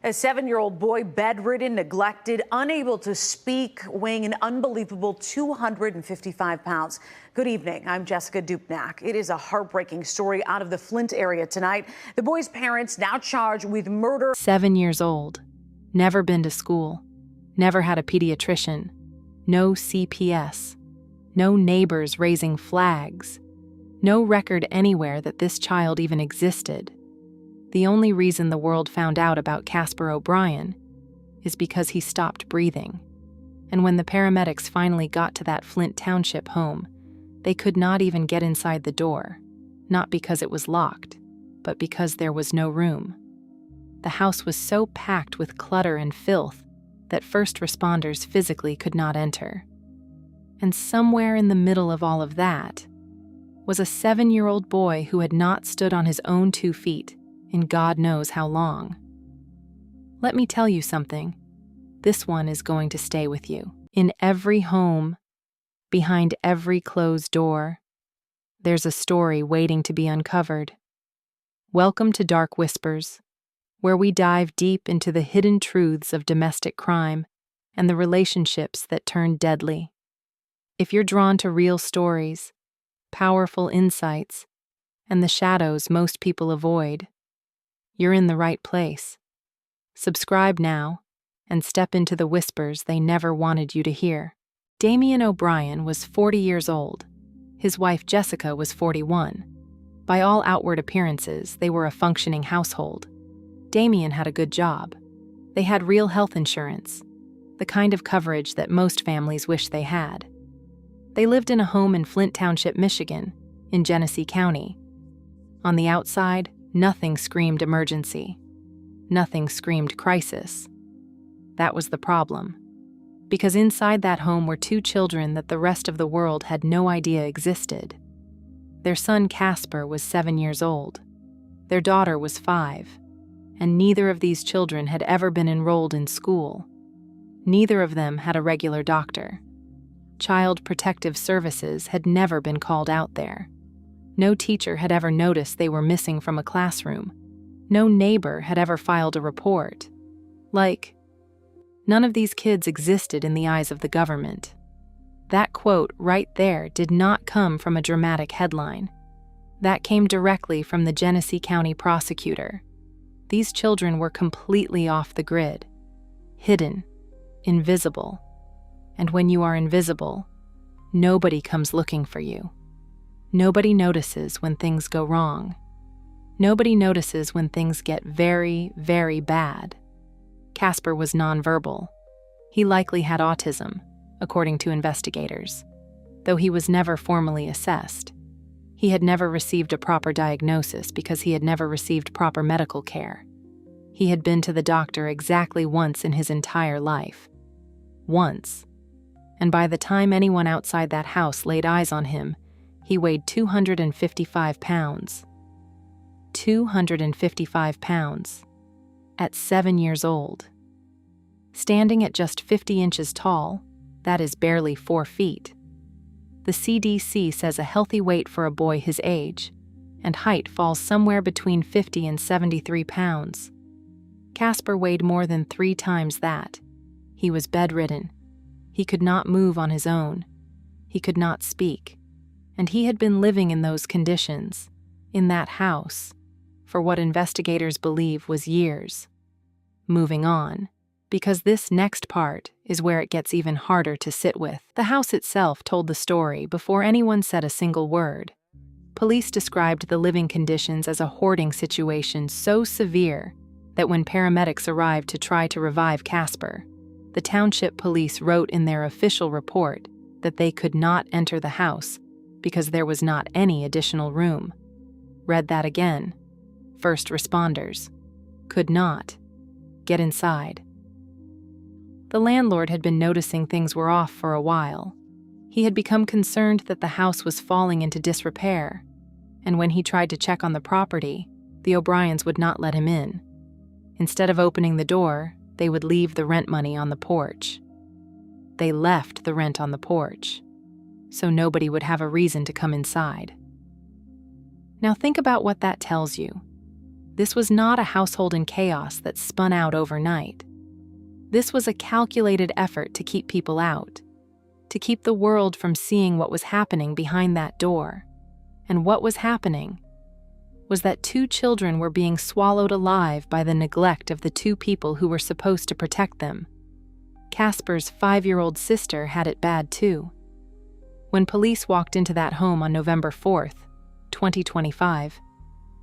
A 7-year-old boy bedridden, neglected, unable to speak, weighing an unbelievable 255 pounds. Good evening. I'm Jessica Dupnack. It is a heartbreaking story out of the Flint area tonight. The boy's parents now charged with murder. 7 years old, never been to school, never had a pediatrician, no CPS, no neighbors raising flags, no record anywhere that this child even existed. The only reason the world found out about Casper O'Brien is because he stopped breathing. And when the paramedics finally got to that Flint Township home, they could not even get inside the door, not because it was locked, but because there was no room. The house was so packed with clutter and filth that first responders physically could not enter. And somewhere in the middle of all of that was a 7-year-old boy who had not stood on his own 2 feet in God knows how long. Let me tell you something. This one is going to stay with you. In every home, behind every closed door, there's a story waiting to be uncovered. Welcome to Dark Whispers, where we dive deep into the hidden truths of domestic crime and the relationships that turn deadly. If you're drawn to real stories, powerful insights, and the shadows most people avoid, you're in the right place. Subscribe now and step into the whispers they never wanted you to hear. Damian O'Brien was 40 years old. His wife Jessica was 41. By all outward appearances, they were a functioning household. Damian had a good job. They had real health insurance, the kind of coverage that most families wish they had. They lived in a home in Flint Township, Michigan, in Genesee County. On the outside, nothing screamed emergency. Nothing screamed crisis. That was the problem. Because inside that home were 2 children that the rest of the world had no idea existed. Their son Casper was 7 years old. Their daughter was 5. And neither of these children had ever been enrolled in school. Neither of them had a regular doctor. Child Protective Services had never been called out there. No teacher had ever noticed they were missing from a classroom. No neighbor had ever filed a report. None of these kids existed in the eyes of the government. That quote right there did not come from a dramatic headline. That came directly from the Genesee County prosecutor. These children were completely off the grid, hidden, invisible. And when you are invisible, nobody comes looking for you. Nobody notices when things go wrong. Nobody notices when things get very, very bad. Casper was nonverbal. He likely had autism, according to investigators, though he was never formally assessed. He had never received a proper diagnosis because he had never received proper medical care. He had been to the doctor exactly once in his entire life. Once. And by the time anyone outside that house laid eyes on him, he weighed 255 pounds. 255 pounds. At 7 years old. Standing at just 50 inches tall, that is barely 4 feet. The CDC says a healthy weight for a boy his age, and height falls somewhere between 50 and 73 pounds. Casper weighed more than 3 times that. He was bedridden. He could not move on his own. He could not speak. And he had been living in those conditions, in that house, for what investigators believe was years. Moving on, because this next part is where it gets even harder to sit with. The house itself told the story before anyone said a single word. Police described the living conditions as a hoarding situation so severe that when paramedics arrived to try to revive Casper, the township police wrote in their official report that they could not enter the house because there was not any additional room. Read that again. First responders could not get inside. The landlord had been noticing things were off for a while. He had become concerned that the house was falling into disrepair, and when he tried to check on the property, the O'Briens would not let him in. Instead of opening the door, they would leave the rent money on the porch. They left the rent on the porch, so nobody would have a reason to come inside. Now think about what that tells you. This was not a household in chaos that spun out overnight. This was a calculated effort to keep people out, to keep the world from seeing what was happening behind that door. And what was happening was that 2 children were being swallowed alive by the neglect of the 2 people who were supposed to protect them. Casper's 5-year-old sister had it bad too. When police walked into that home on November 4th, 2025,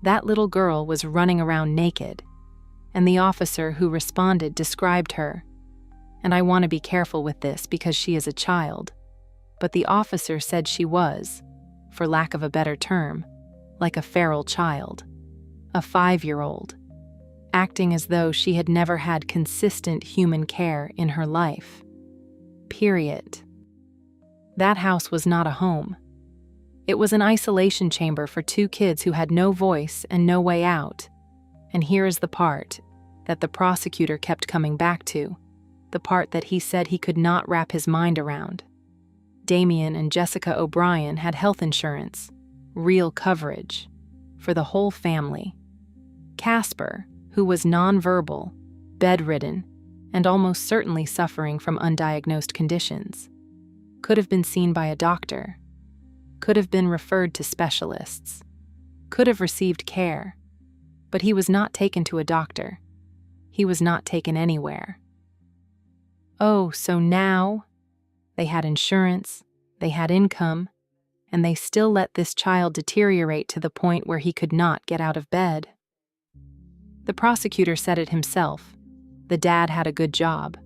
that little girl was running around naked, and the officer who responded described her, and I want to be careful with this because she is a child, but the officer said she was, for lack of a better term, like a feral child, a 5-year-old, acting as though she had never had consistent human care in her life. Period. That house was not a home. It was an isolation chamber for 2 kids who had no voice and no way out. And here is the part that the prosecutor kept coming back to, the part that he said he could not wrap his mind around. Damian and Jessica O'Brien had health insurance, real coverage, for the whole family. Casper, who was nonverbal, bedridden, and almost certainly suffering from undiagnosed conditions, could have been seen by a doctor, could have been referred to specialists, could have received care, but he was not taken to a doctor. He was not taken anywhere. Oh, so now they had insurance, they had income, and they still let this child deteriorate to the point where he could not get out of bed. The prosecutor said it himself. The dad had a good job.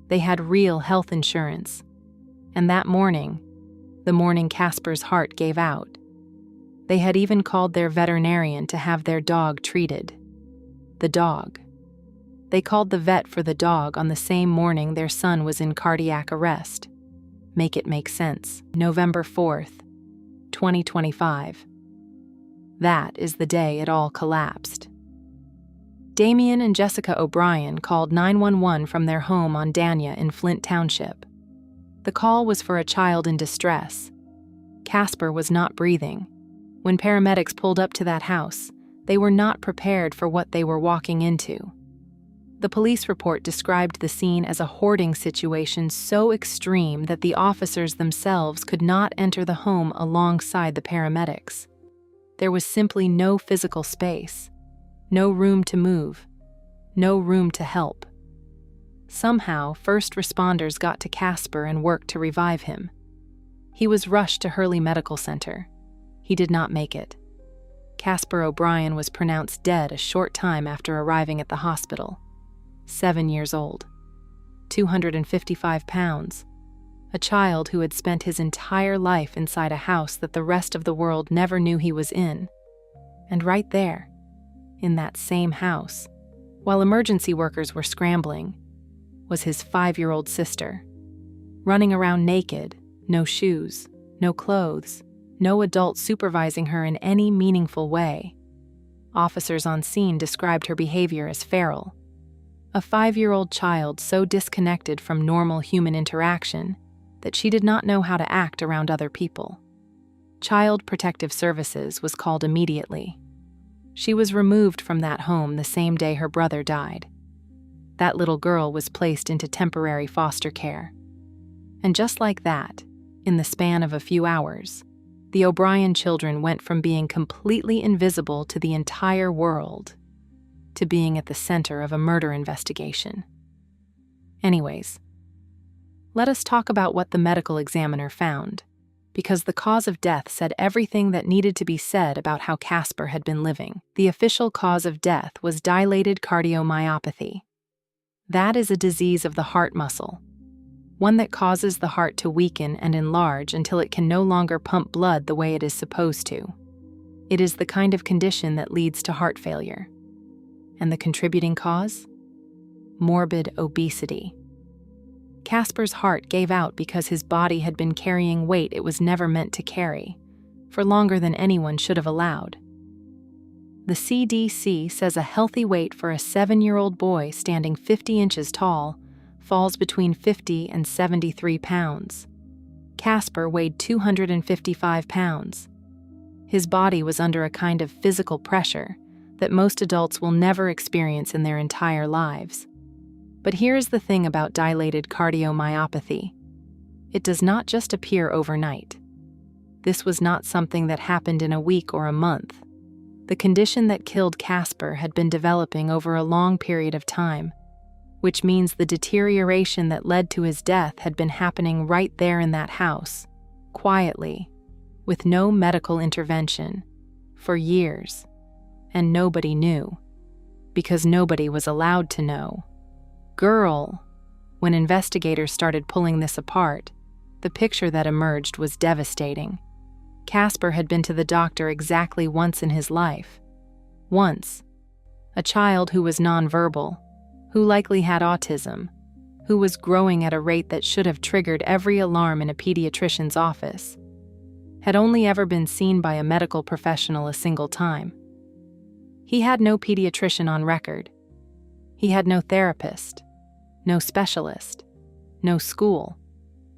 They had real health insurance. And that morning, the morning Casper's heart gave out, they had even called their veterinarian to have their dog treated. The dog. They called the vet for the dog on the same morning their son was in cardiac arrest. Make it make sense. November 4th, 2025. That is the day it all collapsed. Damian and Jessica O'Brien called 911 from their home on Dania in Flint Township. The call was for a child in distress. Casper was not breathing. When paramedics pulled up to that house, they were not prepared for what they were walking into. The police report described the scene as a hoarding situation so extreme that the officers themselves could not enter the home alongside the paramedics. There was simply no physical space, no room to move, no room to help. Somehow, first responders got to Casper and worked to revive him. He was rushed to Hurley Medical Center. He did not make it. Casper O'Brien was pronounced dead a short time after arriving at the hospital. 7 years old, 255 pounds, a child who had spent his entire life inside a house that the rest of the world never knew he was in. And right there, in that same house, while emergency workers were scrambling, was his 5-year-old sister, running around naked, no shoes, no clothes, no adult supervising her in any meaningful way. Officers on scene described her behavior as feral. A 5-year-old child so disconnected from normal human interaction that she did not know how to act around other people. Child Protective Services was called immediately. She was removed from that home the same day her brother died. That little girl was placed into temporary foster care. And just like that, in the span of a few hours, the O'Brien children went from being completely invisible to the entire world to being at the center of a murder investigation. Anyways, let us talk about what the medical examiner found, because the cause of death said everything that needed to be said about how Casper had been living. The official cause of death was dilated cardiomyopathy. That is a disease of the heart muscle, one that causes the heart to weaken and enlarge until it can no longer pump blood the way it is supposed to. It is the kind of condition that leads to heart failure. And the contributing cause? Morbid obesity. Casper's heart gave out because his body had been carrying weight it was never meant to carry, for longer than anyone should have allowed. The CDC says a healthy weight for a 7-year-old boy standing 50 inches tall falls between 50 and 73 pounds. Casper weighed 255 pounds. His body was under a kind of physical pressure that most adults will never experience in their entire lives. But here's the thing about dilated cardiomyopathy. It does not just appear overnight. This was not something that happened in a week or a month. The condition that killed Casper had been developing over a long period of time, which means the deterioration that led to his death had been happening right there in that house, quietly, with no medical intervention, for years. And nobody knew, because nobody was allowed to know. When investigators started pulling this apart, the picture that emerged was devastating. Casper had been to the doctor exactly once in his life. Once. A child who was nonverbal, who likely had autism, who was growing at a rate that should have triggered every alarm in a pediatrician's office, had only ever been seen by a medical professional a single time. He had no pediatrician on record. He had no therapist, no specialist, no school,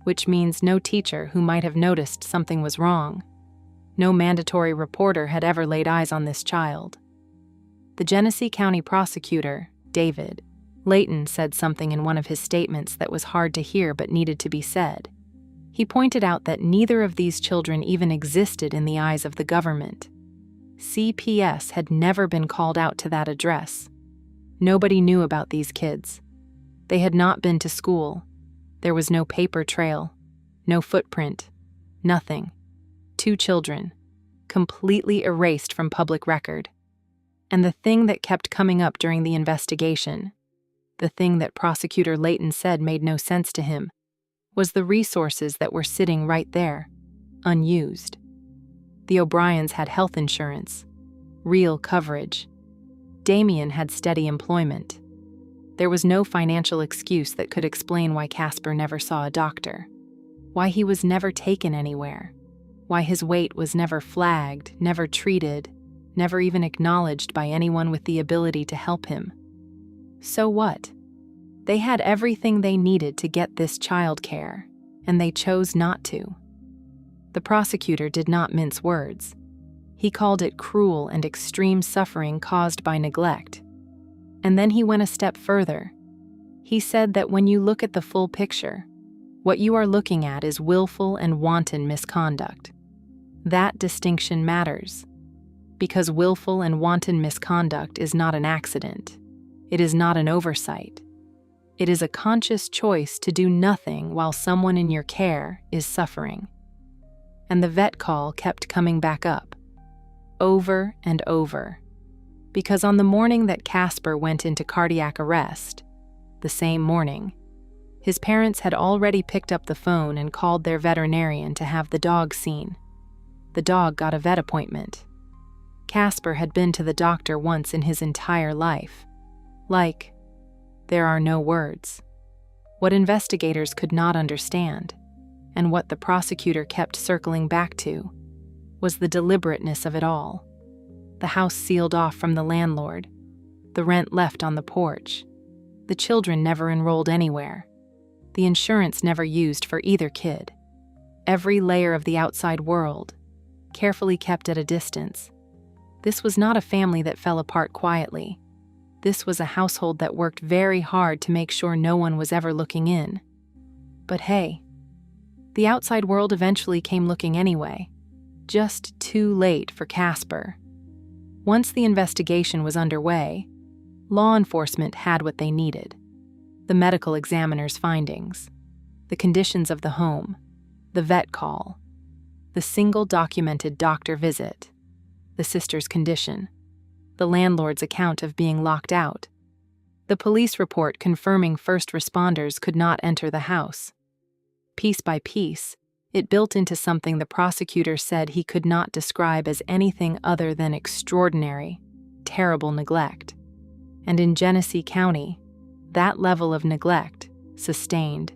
which means no teacher who might have noticed something was wrong. No mandatory reporter had ever laid eyes on this child. The Genesee County prosecutor, David Layton, said something in one of his statements that was hard to hear but needed to be said. He pointed out that neither of these children even existed in the eyes of the government. CPS had never been called out to that address. Nobody knew about these kids. They had not been to school. There was no paper trail, no footprint, nothing. 2 children, completely erased from public record. And the thing that kept coming up during the investigation, the thing that Prosecutor Layton said made no sense to him, was the resources that were sitting right there, unused. The O'Briens had health insurance, real coverage. Damian had steady employment. There was no financial excuse that could explain why Casper never saw a doctor, why he was never taken anywhere, why his weight was never flagged, never treated, never even acknowledged by anyone with the ability to help him. So what? They had everything they needed to get this child care, and they chose not to. The prosecutor did not mince words. He called it cruel and extreme suffering caused by neglect. And then he went a step further. He said that when you look at the full picture, what you are looking at is willful and wanton misconduct. That distinction matters, because willful and wanton misconduct is not an accident. It is not an oversight. It is a conscious choice to do nothing while someone in your care is suffering. And the vet call kept coming back up, over and over, because on the morning that Casper went into cardiac arrest, the same morning, his parents had already picked up the phone and called their veterinarian to have the dog seen. The dog got a vet appointment. Casper had been to the doctor once in his entire life. There are no words. What investigators could not understand, and what the prosecutor kept circling back to, was the deliberateness of it all. The house sealed off from the landlord, the rent left on the porch, the children never enrolled anywhere, the insurance never used for either kid, every layer of the outside world, carefully kept at a distance. This was not a family that fell apart quietly. This was a household that worked very hard to make sure no one was ever looking in. But hey, the outside world eventually came looking anyway, just too late for Casper. Once the investigation was underway, law enforcement had what they needed: the medical examiner's findings, the conditions of the home, the vet call, the single documented doctor visit, the sister's condition, the landlord's account of being locked out, the police report confirming first responders could not enter the house. Piece by piece, it built into something the prosecutor said he could not describe as anything other than extraordinary, terrible neglect. And in Genesee County, that level of neglect, sustained,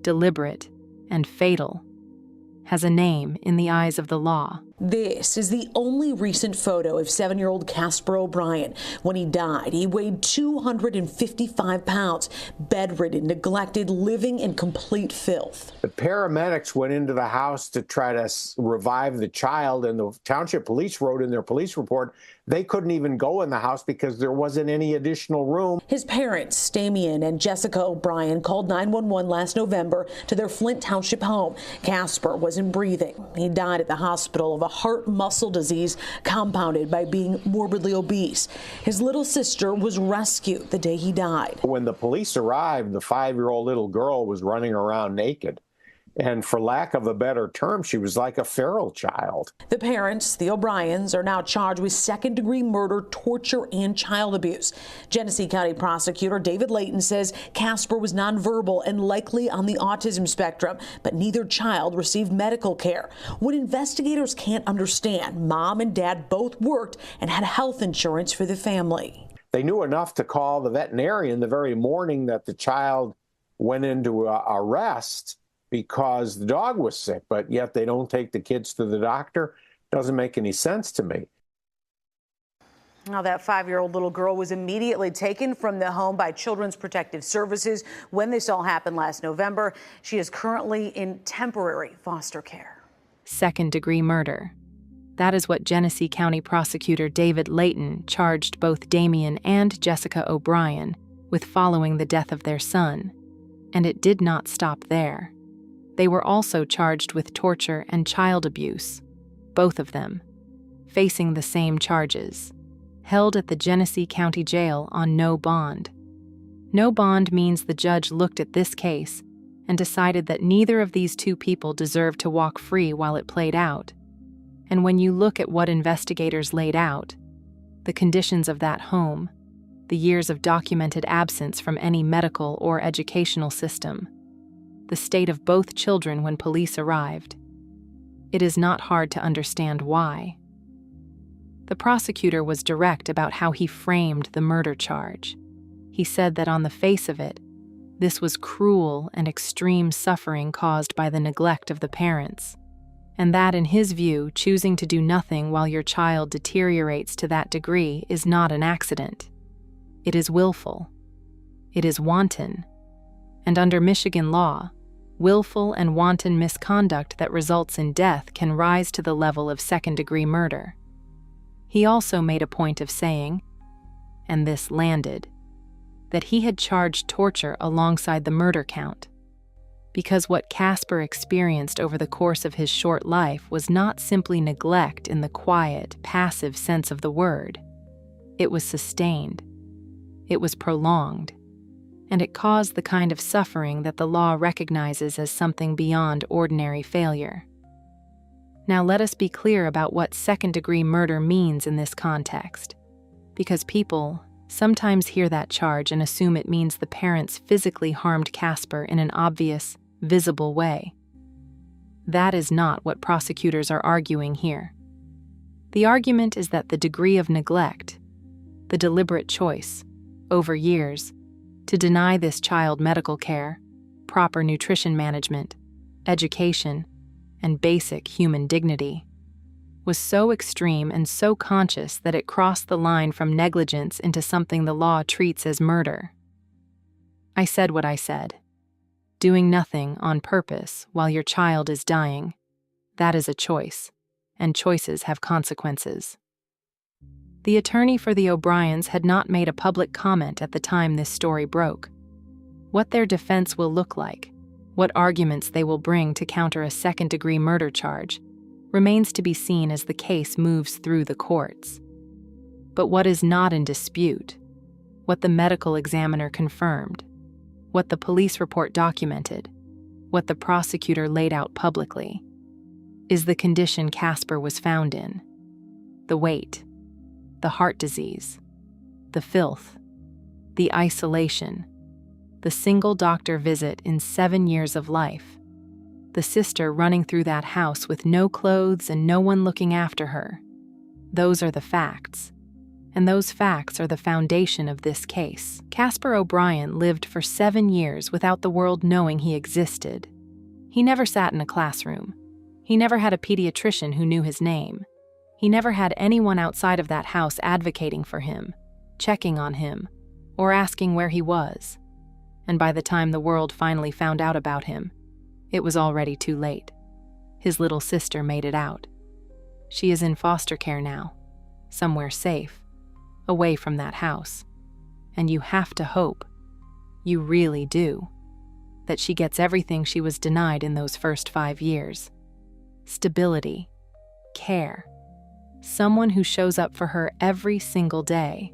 deliberate, and fatal, has a name in the eyes of the law. This is the only recent photo of 7-year-old Casper O'Brien. When he died, he weighed 255 pounds, bedridden, neglected, living in complete filth. The paramedics went into the house to try to revive the child, and the township police wrote in their police report they couldn't even go in the house because there wasn't any additional room. His parents, Damian and Jessica O'Brien, called 911 last November to their Flint Township home. Casper wasn't breathing. He died at the hospital of a heart muscle disease compounded by being morbidly obese. His little sister was rescued the day he died. When the police arrived, the 5-year-old little girl was running around naked. And for lack of a better term, she was like a feral child. The parents, the O'Briens, are now charged with second-degree murder, torture, and child abuse. Genesee County prosecutor David Layton says Casper was nonverbal and likely on the autism spectrum, but neither child received medical care. What investigators can't understand, Mom and Dad both worked and had health insurance for the family. They knew enough to call the veterinarian the very morning that the child went into arrest because the dog was sick, but yet they don't take the kids to the doctor. Doesn't make any sense to me. Now, that 5-year-old little girl was immediately taken from the home by Children's Protective Services when this all happened last November. She is currently in temporary foster care. Second-degree murder. That is what Genesee County prosecutor David Layton charged both Damian and Jessica O'Brien with following the death of their son. And it did not stop there. They were also charged with torture and child abuse, both of them, facing the same charges, held at the Genesee County Jail on no bond. No bond means the judge looked at this case and decided that neither of these two people deserved to walk free while it played out. And when you look at what investigators laid out, the conditions of that home, the years of documented absence from any medical or educational system, the state of both children when police arrived, it is not hard to understand why. The prosecutor was direct about how he framed the murder charge. He said that on the face of it, this was cruel and extreme suffering caused by the neglect of the parents, and that in his view, choosing to do nothing while your child deteriorates to that degree is not an accident. It is willful. It is wanton. And under Michigan law, willful and wanton misconduct that results in death can rise to the level of second-degree murder. He also made a point of saying, and this landed, that he had charged torture alongside the murder count, because what Casper experienced over the course of his short life was not simply neglect in the quiet, passive sense of the word. It was sustained. It was prolonged. And it caused the kind of suffering that the law recognizes as something beyond ordinary failure. Now let us be clear about what second-degree murder means in this context, because people sometimes hear that charge and assume it means the parents physically harmed Casper in an obvious, visible way. That is not what prosecutors are arguing here. The argument is that the degree of neglect, the deliberate choice, over years, to deny this child medical care, proper nutrition management, education, and basic human dignity, was so extreme and so conscious that it crossed the line from negligence into something the law treats as murder. I said what I said. Doing nothing on purpose while your child is dying, that is a choice, and choices have consequences. The attorney for the O'Briens had not made a public comment at the time this story broke. What their defense will look like, what arguments they will bring to counter a second-degree murder charge, remains to be seen as the case moves through the courts. But what is not in dispute, what the medical examiner confirmed, what the police report documented, what the prosecutor laid out publicly, is the condition Casper was found in. The weight, the heart disease, the filth, the isolation, the single doctor visit in 7 years of life, the sister running through that house with no clothes and no one looking after her. Those are the facts, and those facts are the foundation of this case. Casper O'Brien lived for 7 years without the world knowing he existed. He never sat in a classroom. He never had a pediatrician who knew his name. He never had anyone outside of that house advocating for him, checking on him, or asking where he was. And by the time the world finally found out about him, it was already too late. His little sister made it out. She is in foster care now, somewhere safe, away from that house. And you have to hope, you really do, that she gets everything she was denied in those first 5 years. Stability, care, someone who shows up for her every single day.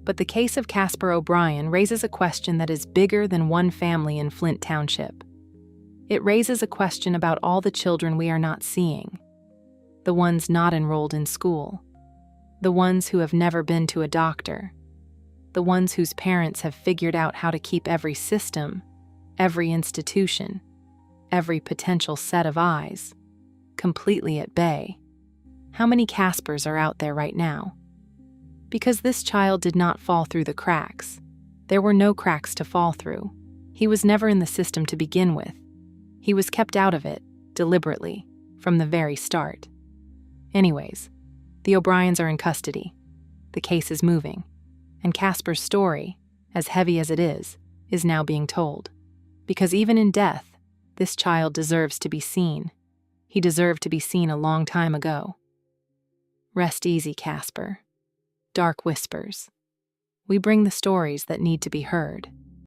But the case of Casper O'Brien raises a question that is bigger than one family in Flint Township. It raises a question about all the children we are not seeing, the ones not enrolled in school, the ones who have never been to a doctor, the ones whose parents have figured out how to keep every system, every institution, every potential set of eyes, completely at bay. How many Caspers are out there right now? Because this child did not fall through the cracks. There were no cracks to fall through. He was never in the system to begin with. He was kept out of it, deliberately, from the very start. Anyways, the O'Briens are in custody. The case is moving. And Casper's story, as heavy as it is now being told. Because even in death, this child deserves to be seen. He deserved to be seen a long time ago. Rest easy, Casper. Dark whispers. We bring the stories that need to be heard.